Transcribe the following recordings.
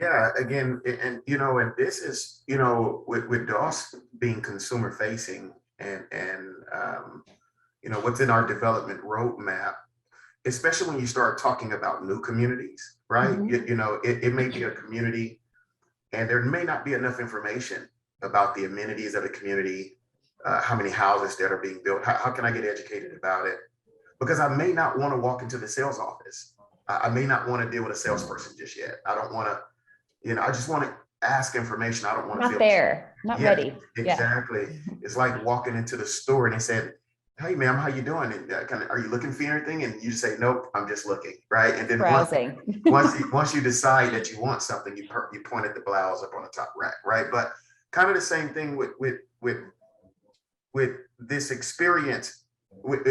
Yeah, again, and this is, with DOS being consumer facing and what's in our development roadmap, especially when you start talking about new communities, right? Mhm. It may be a community and there may not be enough information about the amenities of the community, how many houses that are being built, how can I get educated about it? Because I may not want to walk into the sales office. I may not want to deal with a salesperson just yet. I don't want to, I just want to ask information. I don't want to Not feel, there, not yeah, ready. Yeah. exactly. It's like walking into the store and they said, "Hey, ma'am, how you doing? And are you looking for anything?" And you just say, "Nope, I'm just looking." Right. And then Browsing. once you decide that you want something, you point at the blouse up on the top rack. Right. But kind of the same thing with this experience with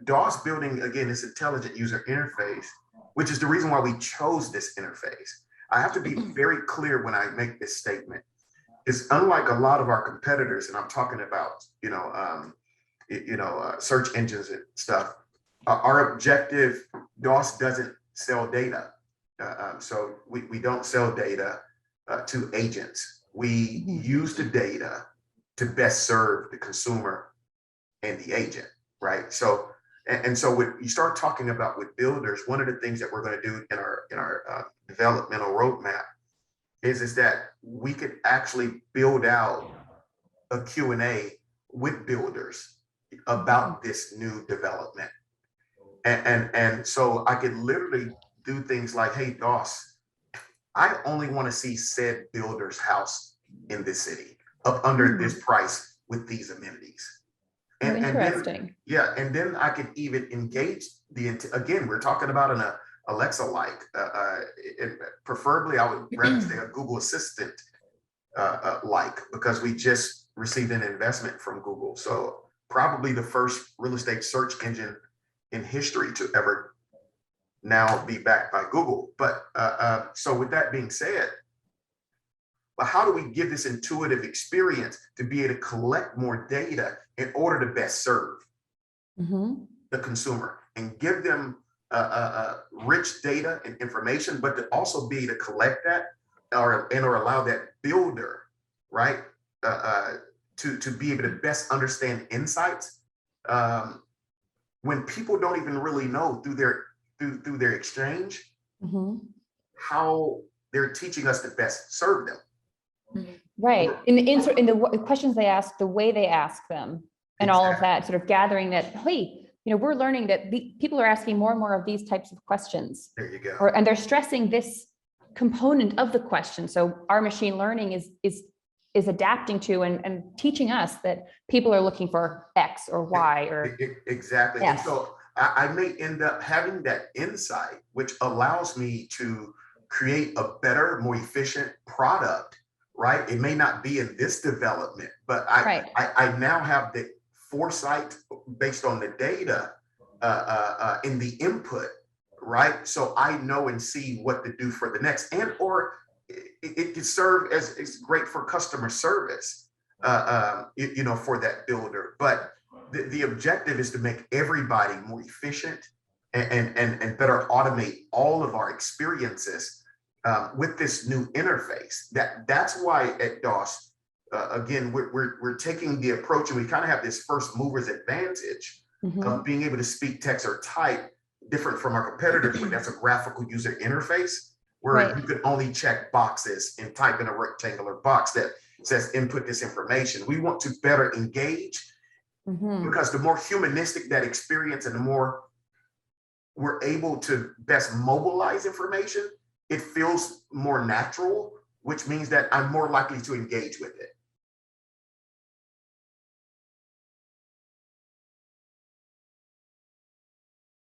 DOS building, again, this intelligent user interface, which is the reason why we chose this interface. I have to be very clear when I make this statement. It's unlike a lot of our competitors, and I'm talking about, search engines and stuff. Our objective, DOS doesn't sell data. So we don't sell data to agents. We use the data to best serve the consumer and the agent, right? So, and so when you start talking about with builders, one of the things that we're going to do in our developmental roadmap is that we could actually build out a Q&A with builders about this new development. And so I could literally do things like, "Hey, DOS, I only want to see said builder's house in this city up under this price with these amenities." Oh, And then, interesting. yeah, and then I could even engage again, we're talking about an Alexa like, preferably I would rather say a Google Assistant like, because we just received an investment from Google. So probably the first real estate search engine in history to ever now be backed by Google. But so with that being said, but how do we give this intuitive experience to be able to collect more data in order to best serve the consumer and give them rich data and information, but to also be able to collect that or allow that builder, right, to be able to best understand insights when people don't even really know through their exchange how they're teaching us to best serve them. Right. In the questions they ask, the way they ask them, and all of that, sort of gathering that, hey, we're learning that people are asking more and more of these types of questions. There you go. And they're stressing this component of the question. So our machine learning is adapting to and teaching us that people are looking for X or Y or exactly. yes. And so I may end up having that insight, which allows me to create a better, more efficient product. Right. It may not be in this development, but I now have the foresight based on the data in the input. Right. So I know and see what to do for the next, or it can serve as it's great for customer service, for that builder. But the objective is to make everybody more efficient and better automate all of our experiences with this new interface. That's why at DOS, again, we're taking the approach, and we kind of have this first movers advantage of being able to speak, text, or type, different from our competitors, but that's a graphical user interface where you could only check boxes and type in a rectangular box that says input this information. We want to better engage because the more humanistic that experience and the more we're able to best mobilize information, it feels more natural, which means that I'm more likely to engage with it.